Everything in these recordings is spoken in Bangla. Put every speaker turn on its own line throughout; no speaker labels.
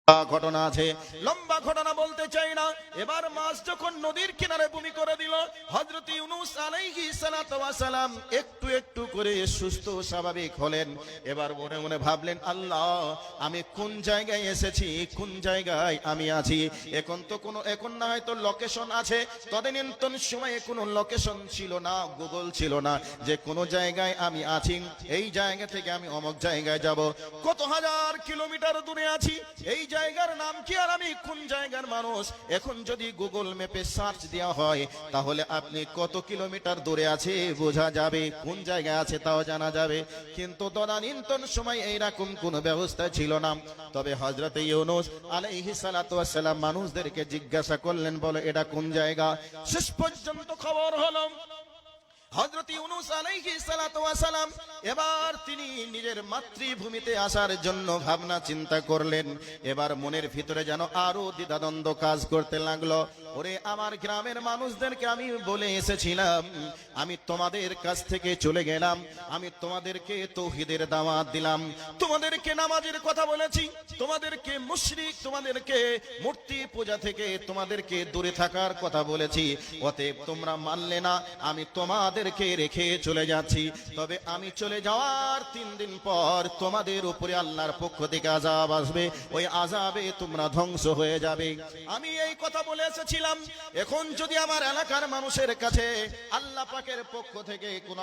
ঘটনা আছে, লম্বা ঘটনা বলতে চাই না। এবার মাছ যখন নদীর কিনারে বমি করে দিল, হযরত ইউনূস আলাইহিস সালাতু ওয়াস সালাম একটু একটু করে সুস্থ স্বাভাবিক হলেন। এবার মনে মনে ভাবলেন, আল্লাহ আমি কোন জায়গায় এসেছি, কোন জায়গায় আমি আছি। এখন না হয়তো লোকেশন আছে, তদানীন্তন সময়ে কোনো লোকেশন ছিল না, গুগল ছিল না যে কোন জায়গায় আমি আছি, এই জায়গা থেকে আমি অমুক জায়গায় যাব। কত হাজার কিলোমিটার দূরে আছি, এই জায়গার নাম কি আর আমি কোন জায়গার মানুষ। এখন যদি গুগল ম্যাপে সার্চ দেওয়া হয় তাহলে আপনি কত কিলোমিটার দূরে আছে বোঝা যাবে, কোন জায়গায় আছে তাও জানা যাবে। কিন্তু তদানীন্তন সময় এইরকম কোনো ব্যবস্থা ছিল না। তবে হযরত ইউনূস আলাইহিস সালাতু ওয়াস সালাম মানুষদেরকে জিজ্ঞাসা করলেন, বলো এটা কোন জায়গা। শেষ পর্যন্ত খবর হলো হযরত ইউনূস আলাইহিস সালাতু ওয়াস সালাম এবার তিনি নিজের মাতৃভূমিতে আসার জন্য ভাবনা চিন্তা করলেন। এবার মনের ভিতরে যেন আরো দ্বিধাদ্বন্দ্ব কাজ করতে লাগলো। ওরে আমার গ্রামের মানুষদেরকে আমি বলে এসেছিলাম, আমি তোমাদের কাছ থেকে চলে গেলাম, আমি তোমাদেরকে তাওহীদের দাওয়াত দিলাম, তোমাদেরকে নামাজের কথা বলেছি, তোমাদেরকে মুশরিক, তোমাদেরকে মূর্তি পূজা থেকে তোমাদেরকে দূরে থাকার কথা বলেছি। অতএব তোমরা মানলে না, আমি তোমাদেরকে রেখে চলে যাচ্ছি। তবে আমি চলে যাওয়ার 3 দিন পর তোমাদের উপরে আল্লাহর পক্ষ থেকে আযাব আসবে, ওই আযাবে তোমরা ধ্বংস হয়ে যাবে। আমি এই কথা বলে এসেছিলাম। এখন যদি আমার এলাকার মানুষের কাছে আল্লাহ পাকের পক্ষ থেকে কোনো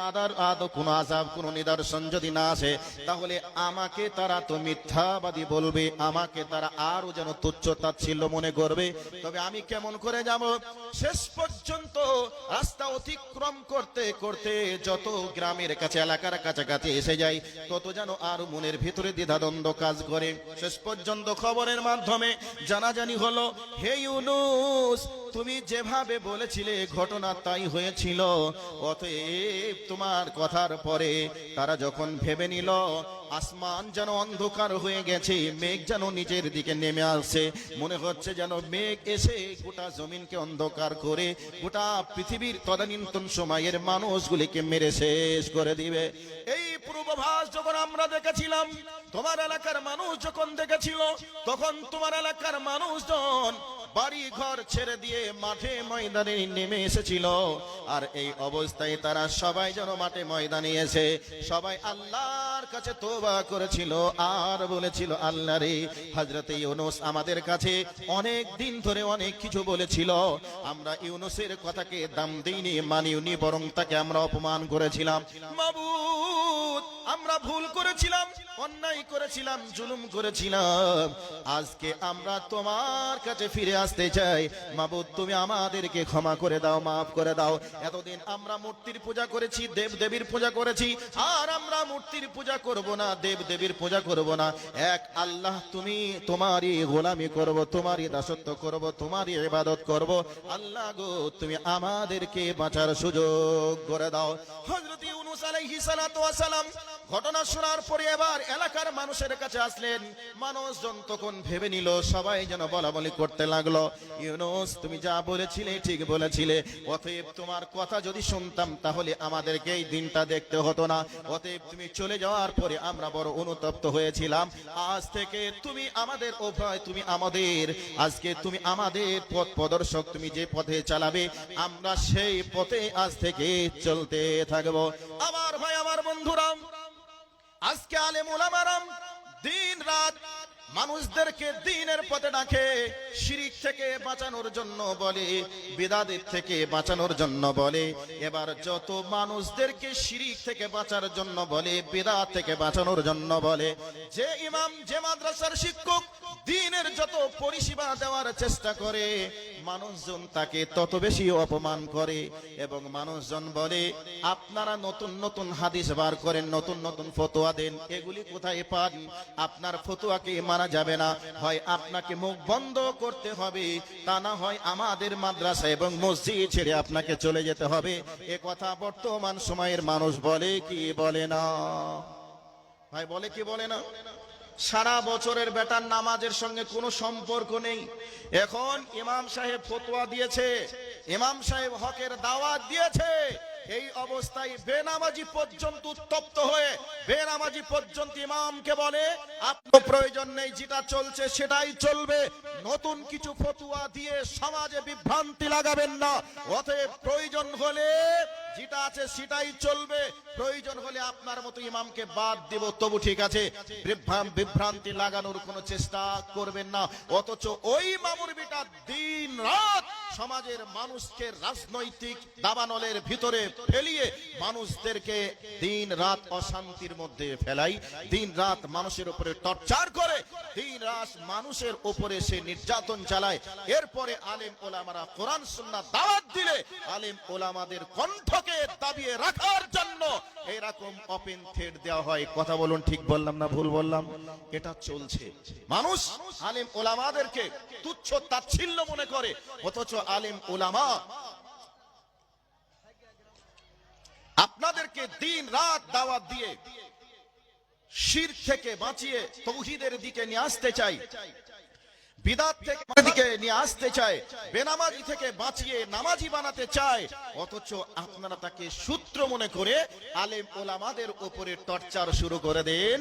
কোনো আযাব, কোনো নিদর্শন যদি না আসে, তাহলে আমাকে তারা তো মিথ্যাবাদী বলবে, আমাকে তারা আরো যেন তুচ্ছ তাচ্ছিল্য মনে করবে। তবে আমি কেমন করে যাব? শেষ পর্যন্ত রাস্তা অতিক্রম করতে করতে যত গ্রামের কাছে, এলাকার কাছাকাছি এসে যাই, তত যেন আর মনের ভিতরে দ্বিধাদ্বন্দ্ব কাজ করে। শেষ পর্যন্ত খবরের মাধ্যমে জানাজানি হলো, হে ইউনূস, তুমি যেভাবে বলেছিলে ঘটনা তাই হয়েছিল। অতএব তোমার কথার পরে তারা যখন ভেবে নিল আসমান যেন অন্ধকার হয়ে গেছে, মেঘ যেন নিচের দিকে নেমে আসছে, মনে হচ্ছে যেন মেঘ এসে গোটা জমিনকে অন্ধকার করে গোটা পৃথিবীর তদানীন্তন সময়ের মানুষগুলিকে মেরে শেষ করে দিবে। এই পূর্বাভাস যখন আমরা দেখেছিলাম, তোমার এলাকার মানুষ যখন দেখেছিল, তখন তোমার এলাকার মানুষজন বাড়ি ঘর ছেড়ে দিয়ে মাঠে ময়দানে নেমে এসেছিল। আর এই অবস্থায় তারা সবাই যেন মাঠে ময়দানে এসে সবাই আল্লাহর কাছে তওবা করেছিল আর বলেছিল, আল্লাহ রে, হযরত ইউনূস আমাদের কাছে অনেক দিন ধরে অনেক কিছু বলেছিল, আমরা ইউনূসের কথাকে দাম দিইনি, মানিওনি, বরং তাকে আমরা অপমান করেছিলাম। মাবুদ, আমরা ভুল করেছিলাম, অন্যায় করেছিলাম, জুলুম করেছিলাম। আজকে আমরা তোমার কাছে ফিরে আসতে চাই। মাবুদ, তুমি আমাদেরকে ক্ষমা করে দাও, মাফ করে দাও। এতদিন আমরা মূর্তির পূজা করেছি, দেব দেবীর পূজা করেছি, আর আমরা মূর্তির পূজা করব না, দেব দেবীর পূজা করব না। এক আল্লাহ, তুমি, তোমারই গোলামি করব, তোমারই দাসত্ব করব, তোমারই ইবাদত করব। আল্লাহ গো, তুমি আমাদেরকে বাঁচার সুযোগ করে দাও। হযরত ইউনূস আলাইহিস সালাতু ওয়াস সালাম ঘটনা শোনার পরে এবার এলাকার মানুষের কাছে আসলেন। মানুষজন তখন ভেবে নিল, সবাই যেন বলাবলি করতে লাগলো, ইউনূস তুমি যা বলেছিলে ঠিক বলেছিলে, অতএব তোমার কথা যদি শুনতাম তাহলে আমাদেরকে এই দিনটা দেখতে হতো না। অতএব তুমি চলে যাওয়ার পরে আমরা বড় অনুতপ্ত হয়েছিলাম। আজ থেকে তুমি আমাদের অভয়, তুমি আমাদের, আজকে তুমি আমাদের পথ প্রদর্শক, তুমি যে পথে চালাবে আমরা সেই পথে আজ থেকে চলতে থাকবো। আমার ভাই, আমার বন্ধুরা, আজকে আলেম ওলামারা দিন রাত মানুষদেরকে দ্বীনের পথে ডাকে, শিরক থেকে বাঁচানোর জন্য বলে, বিদআত থেকে বাঁচানোর জন্য বলে। এবার যত মানুষদেরকে শিরক থেকে বাঁচার জন্য বলে, বিদআত থেকে বাঁচানোর জন্য বলে, যে ইমাম, যে মাদ্রাসার শিক্ষক দ্বীনের যত পরিষেবা দেওয়ার চেষ্টা করে, মানুষজন তাকে তত বেশি অপমান করে। এবং মানুষজন বলে, আপনারা নতুন নতুন হাদিস বার করেন, নতুন নতুন ফতোয়া দেন, এগুলি কোথায় পান? আপনার ফতোয়াকে মানা যাবে না, হয় আপনাকে মুখ বন্ধ করতে হবে, তা না হয় আমাদের মাদ্রাসা এবং মসজিদ ছেড়ে আপনাকে চলে যেতে হবে। এ কথা বর্তমান সময়ের মানুষ বলে কি বলে না? ভাই, বলে কি বলে না? সারা বছরের বেটার নামাজের সঙ্গে কোনো সম্পর্ক নেই। এখন ইমাম সাহেব ফতোয়া দিয়েছে, ইমাম সাহেব হকের দাওয়াত দিয়েছে, এই অবস্থায় বেনামাজি পর্যন্ত উত্তপ্ত হয়ে বেনামাজি পর্যন্ত ইমামকে বলে আপনার প্রয়োজন নেই, যেটা চলছে সেটাই চলবে, নতুন কিছু ফতুয়া দিয়ে সমাজে বিভ্রান্তি লাগাবেন না, অতএব প্রয়োজন হলে যেটা আছে সেটাই চলবে, প্রয়োজন হলে আপনার মতো ইমামকে বাদ দেব, তবু ঠিক আছে, বিভ্রান্তি লাগানোর কোনো চেষ্টা করবেন না। অথচ ওই মামুর বিটা দিন রাত সমাজের মানুষকে রাজনৈতিক দাবানলের ভিতরে ফেলিয়ে মানুষদেরকে দিন রাত অশান্তির মধ্যে ফেলাই, দিন রাত মানুষের উপরে টর্চার করে, দিন রাত মানুষের উপরে সে নির্যাতন চালায়। এরপরে আলেম ওলামারা কোরআন সুন্নাহ দাওয়াত দিলে আলেম ওলামাদের কণ্ঠকে দাবিয়ে রাখার জন্য এরকম ওপেন থ্রেড দেওয়া হয়। কথা বলুন, ঠিক বললাম না ভুল বললাম? এটা চলছে। মানুষ আলেম ওলামাদেরকে তুচ্ছ তাচ্ছিল্য মনে করে, অথচ আলেম ওলামা আপনাদেরকে দিন রাত দাওয়াত দিয়ে শিরক থেকে বাঁচিয়ে তৌহিদের দিকে নিয়ে আসতে চাই, বিদআত থেকে নিয়ে আসতে চায়, বেনামাজি থেকে বাঁচিয়ে নামাজি বানাতে চায়, অথচ আপনারা তাকে সূত্র মনে করে আলেম ওলামাদের উপরে টর্চার শুরু করে দেন।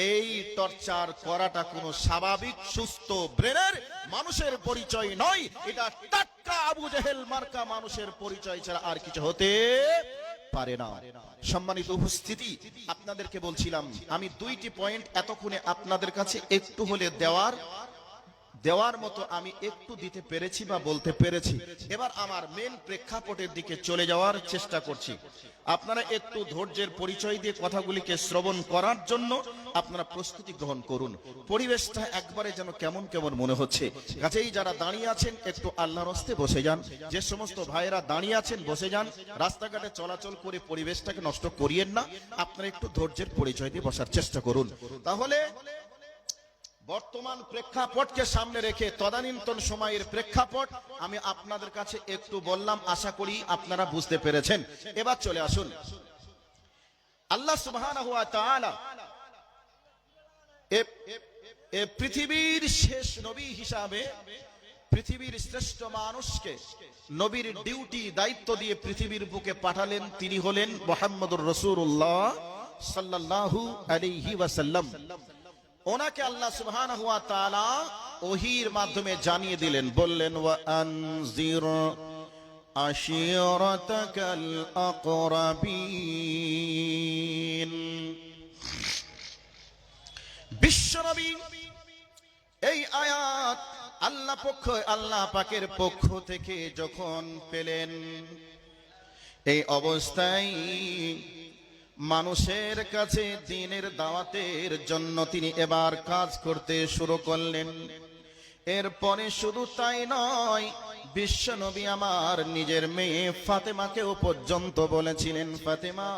এই টর্চার করাটা কোনো স্বাভাবিক সুস্থ ব্রেনের মানুষের পরিচয় নয়, এটা টাটকা আবু জেহেল মার্কা মানুষের পরিচয় ছাড়া আর কিছু হতে পারে না। সম্মানিত উপস্থিতি, আপনাদেরকে বলছিলাম আমি দুইটি পয়েন্ট এতক্ষণে আপনাদের কাছে একটু হলে দেওয়ার মতো আমি একটু দিতে পেরেছি বা বলতে পেরেছি। এবার আমার মেন প্রেক্ষাপটের দিকে চলে যাওয়ার চেষ্টা করছি। আপনারা একটু ধৈর্যের পরিচয় দিয়ে কথাগুলিকে শ্রবণ করার জন্য আপনারা প্রস্তুতি গ্রহণ করুন। পরিবেশটা একবারে যেন কেমন কেমন মনে হচ্ছে, কাছেই যারা দাঁড়িয়ে আছেন একটু আল্লাহর হস্তে বসে যান, যে সমস্ত ভাইয়েরা দাঁড়িয়ে আছেন বসে যান, রাস্তাঘাটে চলাচল করে পরিবেশটাকে নষ্ট করিয়েন না, আপনারা একটু ধৈর্যের পরিচয় দিয়ে বসার চেষ্টা করুন। তাহলে বর্তমান প্রেক্ষাপটকে সামনে রেখে তদানীন্তন সময়ের প্রেক্ষাপট আমি আপনাদের কাছে একটু বললাম, আশা করি আপনারা বুঝতে পেরেছেন। এবার চলে আসুন, আল্লাহ সুবহানাহু ওয়া তাআলা পৃথিবীর শেষ নবী হিসাবে পৃথিবীর শ্রেষ্ঠ মানুষকে নবীর ডিউটি দায়িত্ব দিয়ে পৃথিবীর বুকে পাঠালেন। তিনি হলেন মুহাম্মদুর রাসূলুল্লাহ সাল্লাল্লাহু আলাইহি ওয়াসাল্লাম। ওনাকে আল্লাহ সুবহানাহু ওয়া তাআলা ওহীর মাধ্যমে জানিয়ে দিলেন, বললেন ওয়া আনজির আশিরাতাকাল আকরাবিন। বিশ্বনবী এই আয়াত আল্লাহ পাকের পক্ষ থেকে যখন পেলেন, এই অবস্থায় মানুষের কাছে দ্বীনের দাওয়াতের জন্য তিনি এবার কাজ করতে শুরু করলেন। এরপরে শুধু তাই নয়, বিশ্বনবী আমার নিজের মেয়ে ফাতেমাকেও পর্যন্ত বলেছিলেন, ফাতেমা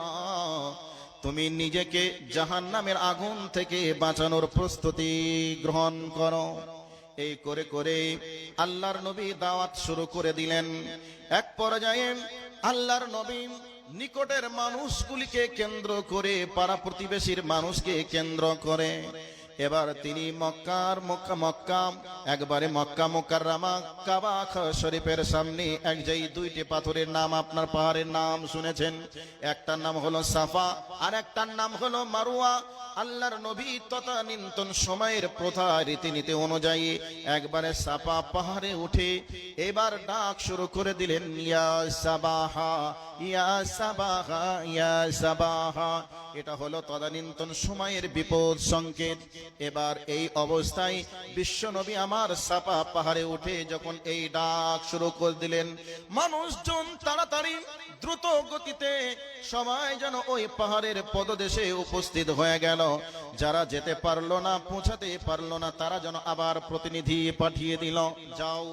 তুমি নিজেকে জাহান্নামের আগুন থেকে বাঁচানোর প্রস্তুতি গ্রহণ করো। এই করে করে আল্লাহর নবী দাওয়াত শুরু করে দিলেন। এক পর্যায়ে আল্লাহর নবী নিকটের মানুষগুলিকে কেন্দ্র করে, পাড়া প্রতিবেশীর মানুষকে কেন্দ্র করে এবার তিনি একবারে মক্কা মুকাররমা কাবা শরীফের সামনে যেই দুইটি পাথরের নাম আপনার পাহাড়ের নাম শুনেছেন, একটার নাম হলো সাফা আর একটার নাম হলো মারওয়া। আল্লাহর নবী তদানীন্তন সময়ের প্রথা রীতিনীতি অনুযায়ী একবারে সাফা পাহাড়ে উঠে এবার ডাক শুরু করে দিলেন, ইয়া সাবাহা ইয়া সাবাহা ইয়া সাবাহা। এটা হলো তদানীন্তন সময়ের বিপদ সংকেত। এবার এই অবস্থায় বিশ্বনবী আমার সাফা পাহাড়ে উঠে যখন এই ডাক শুরু করে দিলেন, মানুষজন তাড়াতাড়ি দ্রুত গতিতে সবাই যেন ওই পাহাড়ের পদদেশে উপস্থিত হয়ে গেল। যারা যেতে পারলো না, পৌঁছাতে পারলো না, তারা যেন আবার প্রতিনিধি পাঠিয়ে দিল, যাও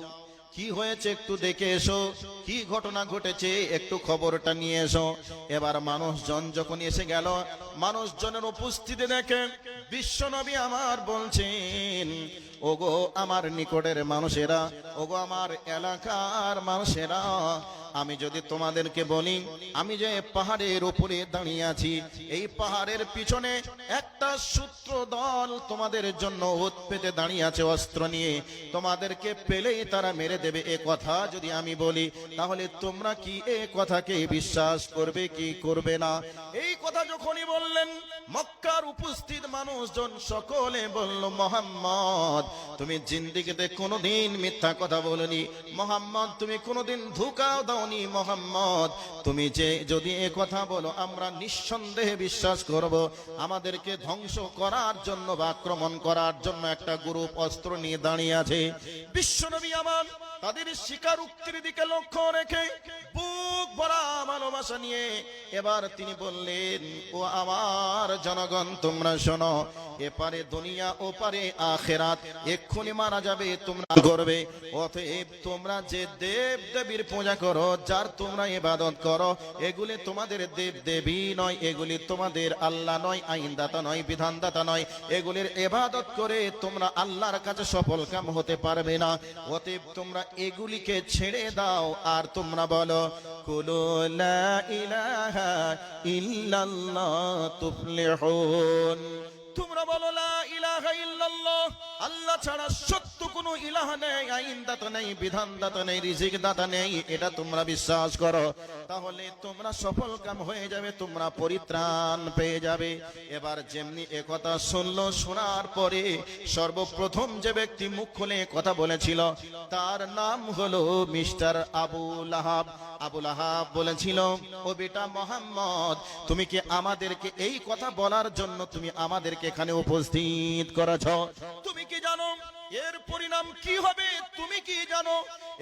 কি হয়েছে একটু দেখে এসো, কি ঘটনা ঘটেছে একটু খবরটা নিয়ে এসো। এবার মানুষজন যখন এসে গেল, মানুষজনের উপস্থিতি দেখে বিশ্বনবী আমার বলছেন, ওগো আমার নিকটের মানুষেরা, ও ওগো আমার এলাকার মানুষেরা, আমি যদি তোমাদেরকে বলি, আমি যে পাহাড়ের উপরে দাঁড়িয়ে আছি, এই পাহাড়ের পিছনে একটা শত্রু দল তোমাদের জন্য ওত পেতে দাঁড়িয়ে আছে অস্ত্র নিয়ে, তোমাদেরকে পেলেই তারা মেরে দেবে, এ কথা যদি আমি বলি, তাহলে তোমরা কি এ কথাকে বিশ্বাস করবে কি করবে না? এই কথা যখনই বললেন, মক্কার উপস্থিত মানুষজন সকলে বলল, মোহাম্মদ তুমি জিন্দেগিতে কোনোদিন মিথ্যা কথা বলনি, মোহাম্মদ তুমি কোনোদিন ধোঁকা দাওনি, মোহাম্মদ তুমি যে যদি এ কথা বলো আমরা নিঃসন্দেহে বিশ্বাস করব। আমাদেরকে ধ্বংস করার জন্য বা আক্রমণ করার জন্য একটা গ্রুপ অস্ত্র নিয়ে দাঁড়িয়ে আছে। বিশ্বনবী আমার তাদের স্বীকারোক্তির দিকে লক্ষ্য রেখে বুক ভরা ভালোবাসা নিয়ে এবার তিনি বললেন, ও আমার জনগণ তোমরা শোনো, এপারে দুনিয়া ওপারে আখেরাত, এক্ষুনি মারা যাবে, তোমরা করবে। অতএব তোমরা যে দেব দেবীর পূজা করো, যার তোমরা ইবাদত করো, এগুলি তোমাদের দেব দেবী নয়, এগুলি তোমাদের আল্লাহ নয়, আইনদাতা নয়, বিধানদাতা নয়, এগুলির ইবাদত করে তোমরা আল্লাহর কাছে সফল কাম হতে পারবে না। অতএব তোমরা এগুলিকে ছেড়ে দাও আর তোমরা বলো, কুলু লা ইলাহা ইল্লাল্লাহ তুফলিহুন, তোমরা বলো লা ইলাহা ইল্লাল্লাহ, আল্লাহ ছাড়া সত্য কোনো ইলাহ নেই, আইনদাতা নেই, বিধানদাতা নেই, রিজিকদাতা নেই, এটা তোমরা বিশ্বাস করো, তাহলে তোমরা সফল কাম হয়ে যাবে, তোমরা পরিত্রাণ পেয়ে যাবে। এবার যেমনি একথা শুনলো, শোনার পরে সর্বপ্রথম যে ব্যক্তি মুখ খুলে কথা বলেছিল তার নাম হলো মিস্টার আবু লাহাব। আবু লাহাব বলেছিল, ও বেটা মোহাম্মদ, তুমি কি আমাদেরকে এই কথা বলার জন্য তুমি আমাদেরকে এখানে উপস্থিত করেছ? তুমি কি জানো এর পরিণাম কি হবে? তুমি কি জানো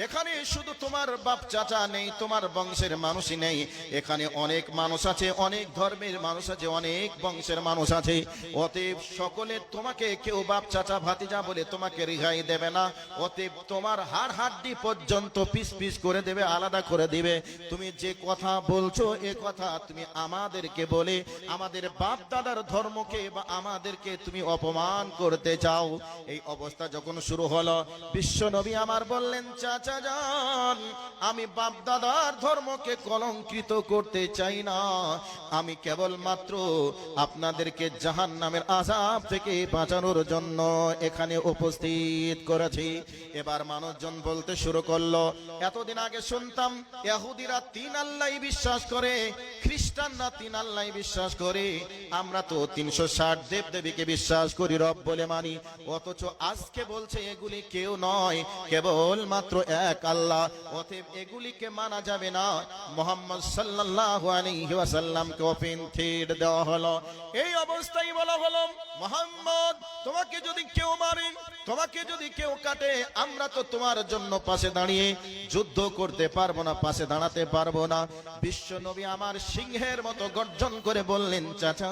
এখানে শুধু তোমার বাপ চাচা নেই, তোমার বংশের মানুষই নেই, এখানে অনেক মানুষ আছে, অনেক ধর্মের মানুষ আছে, অনেক বংশের মানুষ আছে। অতএব সকলে তোমাকে কেউ বাপ চাচা ভাতিজা বলে তোমাকে রেহাই দেবে না। অতএব তোমার হাড় হাড্ডি পর্যন্ত পিস পিস করে দেবে, আলাদা করে দিবে। তুমি যে কথা বলছো এ কথা তুমি আমাদেরকে বলে আমাদের বাপ দাদার ধর্মকে বা আমাদেরকে তুমি অপমান করতে চাও। এই অবস্থা যখন শুরু হলো, বিশ্ব নবী আমার বললেন, চাচা যান, আমি বাপ দাদার ধর্মকে কলঙ্কিত করতে চাই না, আমি কেবলমাত্র আপনাদেরকে জাহান্নামের আযাব থেকে বাঁচানোর জন্য এখানে উপস্থিত করেছি। এবার মানুষজন বলতে শুরু করলো, এতদিন আগে শুনতাম ইহুদিরা তিন আল্লাহ বিশ্বাস করে, খ্রিস্টানরা তিন আল্লাহ বিশ্বাস করে, আমরা তো 360 দেব দেবীকে বিশ্বাস করি, রব বলে মানি। অথচ আজকে বলছে এগুলি কেউ নয়, কেবল মাত্র এক আল্লাহ। অতএব এগুলিকে মানা যাবে না। মুহাম্মদ সাল্লাল্লাহু আলাইহি ওয়াসাল্লামকে ওপেন থ্রেট দেওয়া হলো। এই অবস্থায় বলা হলো, মুহাম্মদ তোমাকে যদি কেউ মারে, তোমাকে যদি কেউ কাটে, আমরা তো তোমার জন্য পাশে দাঁড়িয়ে যুদ্ধ করতে পারবো না, পাশে দাঁড়াতে পারবো না। বিশ্ব নবী আমার সিংহের মতো গর্জন করে বললেন, চাচা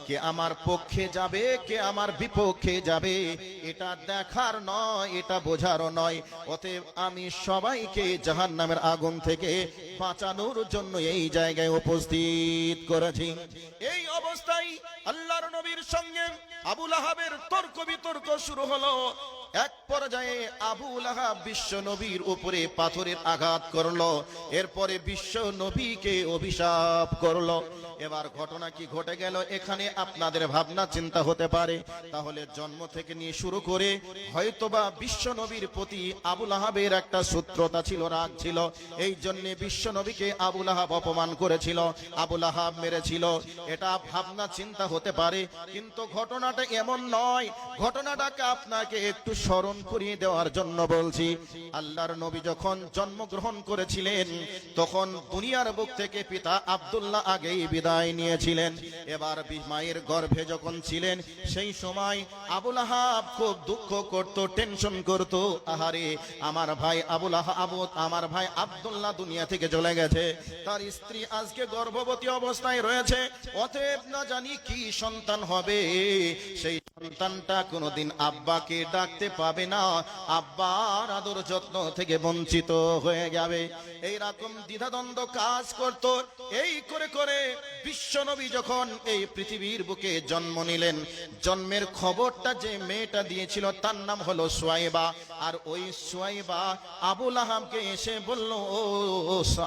কে আমার পক্ষে যাবে, কে আমার বিপক্ষে যাবে, এটা দেখার নয়, এটা বোঝারও নয়। অতএব আমি সবাইকে জাহান্নামের আগুন থেকে বাঁচানোর জন্য এই জায়গায় উপস্থিত করেছি। এই অবস্থায় আল্লাহর নবীর সঙ্গে আবু লাহাবের তর্ক বিতর্ক শুরু হলো। এক পর্যায়ে আবু লাহাব বিশ্ব নবীর উপরে পাথরের আঘাত করলো, এরপরে বিশ্ব নবীকে অভিশাপ করলো। এবার ঘটনা কি ঘটে গেল এখানে আপনাদের ভাবনা চিন্তা হতে পারে। তাহলে জন্ম থেকে নিয়ে শুরু করে হয়তোবা বিশ্ব নবীর প্রতি আবু লাহাবের একটা শত্রুতা ছিল, রাগ ছিল, এই জন্য বিশ্ব নবীকে আবু লাহাব অপমান করেছিল, আবু লাহাব মেরেছিল, এটা ভাবনা চিন্তা হতে পারে। কিন্তু ঘটনাটা এমন নয়। ঘটনাটাকে আপনাকে একটু স্মরণ করিয়ে দেওয়ার জন্য বলছি। আল্লাহর নবী যখন জন্মগ্রহণ করেছিলেন তখন দুনিয়ার বুক থেকে পিতা আব্দুল্লাহ আগেই বিদায় নিয়েছিলেন। এবার মায়ের গর্ভে যখন ছিলেন সেই সময় আবু লাহাব খুব দুঃখ করত, টেনশন করত, আহারে আমার ভাই আবু লাহাব, আমার ভাই আব্দুল্লাহ দুনিয়া থেকে চলে গেছে, তার স্ত্রী আজকে গর্ভবতী অবস্থায় রয়েছে, অতএব না জানি কি সন্তান হবে, সেই সন্তানটা কোনোদিন আব্বাকে ডাকতে পাবে না, আব্বার আদর যত্ন থেকে বঞ্চিত হয়ে যাবে। এইরকম দ্বিধাদ্বন্দ্ব কাজ করত। এই করে করে বিশ্বনবী যখন এই পৃথিবীর বুকে জন্ম নিলেন, জন্মের খবরটা যে মেয়েটা দিয়েছিল তার নাম হলো সুয়াইবা। আর ওই সুয়াইবা আবু লাহাবকে এসে বলল, ও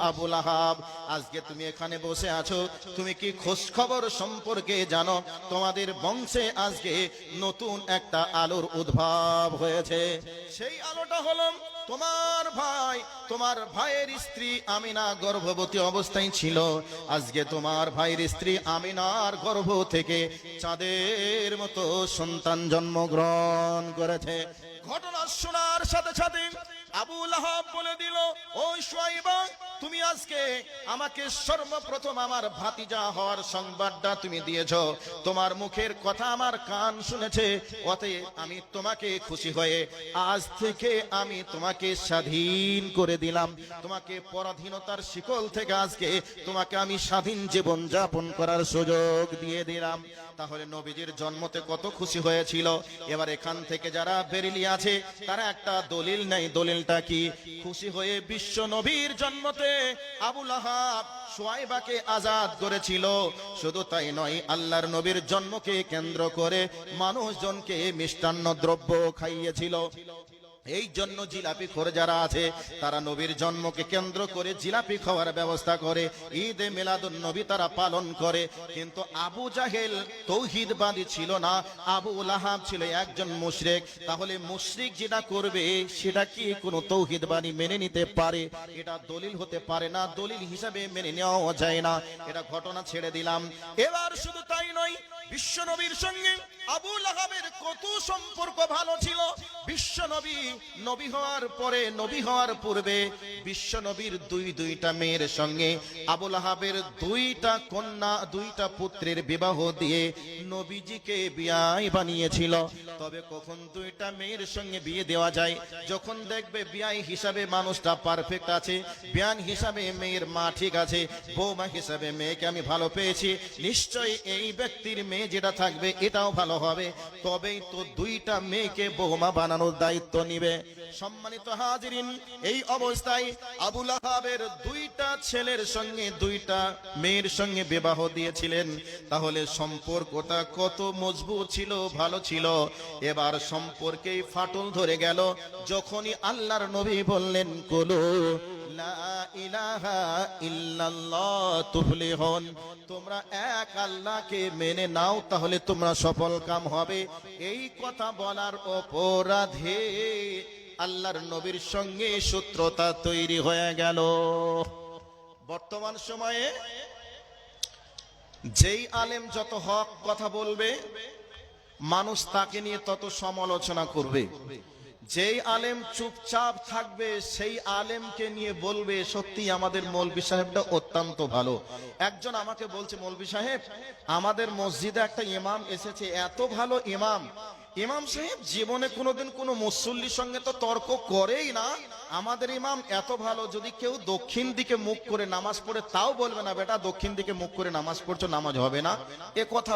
আবু লাহাব, আজকে তুমি এখানে বসে আছো, তুমি কি খোঁজ খবর সম্পর্কে জানো? তোমাদের বংশে আজকে নতুন একটা আলোর উদ্ভব হয়েছে। সেই আলোটা হলো তোমার ভাইয়ের স্ত্রী আমিনা গর্ভবতী অবস্থায় ছিল। আজকে তোমার ভাইয়ের স্ত্রী আমিনার গর্ভ থেকে চাঁদের মতো সন্তান জন্মগ্রহণ করেছে। ঘটনা শোনার সাথে সাথে আবু লাহাব বলে দিল, ও সুয়াইবা, তুমি আজকে আমাকে সর্বপ্রথম আমার ভাতিজা হওয়ার সংবাদটা তুমি দিয়েছো, তোমার মুখের কথা আমার কান শুনেছে, অতএব আমি তোমাকে খুশি হয়ে আজ থেকে আমি তোমাকে স্বাধীন করে দিলাম। তোমাকে পরাধীনতার শিকল থেকে আজকে তোমাকে আমি স্বাধীন জীবন যাপন করার সুযোগ দিয়ে দিলাম। তাহলে নবীজির জন্মতে কত খুশি হয়েছিল। এবার এখান থেকে যারা বেরিলি আছে তারা একটা দলিল নেই। দলিলটা কি? খুশি হয়ে বিশ্ব নবীর জন্মতে আবু লাহাব সুয়াইবাকে আজাদ করেছিল। শুধু তাই নয়, আল্লাহর নবীর জন্মকে কেন্দ্র করে মানুষজনকে মিষ্টান্ন দ্রব্য খাইয়েছিল। এই জন্য জিলাপি খোর যারা আছে তারা নবীর জন্মকে কেন্দ্র করে জিলাপি খাওয়ার ব্যবস্থা করে, ঈদে মিলাদুন নবী তারা পালন করে। কিন্তু আবু জাহেল তৌহিদবাদী ছিল না, আবু লাহাব ছিল একজন মুশরিক। তাহলে মুশরিক যেটা করবে সেটা কি কোনো তৌহিদবাদী মেনে নিতে পারে? এটা দলিল হতে পারে না, দলিল হিসাবে মেনে নেওয়া যায় না। এটা ঘটনা ছেড়ে দিলাম। এবার শুধু তাই নয়, বিশ্ব নবীর সঙ্গে আবু লাহাবের কত সম্পর্ক ভালো ছিল। বিশ্ব নবী হওয়ার পরে, নবী হওয়ার পূর্বে বিশ্ব নবীর দুইটা মেয়ের সঙ্গে আবু লাহাবের দুইটা কন্যা, দুইটা পুত্রের বিবাহ দিয়ে নবীজিকে বিয়াই বানিয়েছিল। তবে কখন দুইটা মেয়ের সঙ্গে বিয়ে দেওয়া যায়? যখন দেখবে বিয়াই হিসাবে মানুষটা পারফেক্ট আছে, বিয়ান হিসাবে মেয়ের মা ঠিক আছে, বৌমা হিসাবে মেয়েকে আমি ভালো পেয়েছি, নিশ্চয়ই এই ব্যক্তির মেয়ে যেটা থাকবে এটাও ভালো হবে, তবেই তো দুইটা মেয়েকে বৌমা বানানোর দায়িত্ব নিবে। সম্মানিত হাজিরিন, এই অবস্থায় আবু লাহাবের দুইটা ছেলের সঙ্গে দুইটা মেয়ের সঙ্গে বিবাহ দিয়েছিলেন। তাহলে সম্পর্কটা কত মজবুত ছিল, ভালো ছিল। এবার সম্পর্কেই ফাটল ধরে গেল যখনই আল্লাহর নবী বললেন, কুলু লা ইলাহা ইল্লাল্লাহ তুফলিহুন, তোমরা এক আল্লাহকে মেনে নাও তাহলে তোমরা সফল কাম হবে। এই কথা বলার অপরাধে আল্লাহর নবীর সঙ্গে শত্রুতা তৈরি হয়ে গেল। বর্তমান সময়ে যেই আলেম যত হক কথা বলবে মানুষ তাকে নিয়ে তত সমালোচনা করবে। যেই আলেম চুপচাপ থাকবে সেই আলেমকে নিয়ে বলবে সত্যি আমাদের মৌলভী সাহেবটা অত্যন্ত ভালো। একজন আমাকে বলছে, মৌলভী সাহেব আমাদের মসজিদে একটা ইমাম এসেছে, এত ভালো ইমাম, ইমাম সাহেব জীবনে কোনোদিন কোনো মুসল্লির সঙ্গে তো তর্ক করেই না, আমাদের ইমাম এত ভালো, যদি কেউ দক্ষিণ দিকে মুখ করে নামাজ পড়ে তাও বলবে না বেটা দক্ষিণ দিকে মুখ করে নামাজ পড়ছো, নামাজ হবে না। এ কথা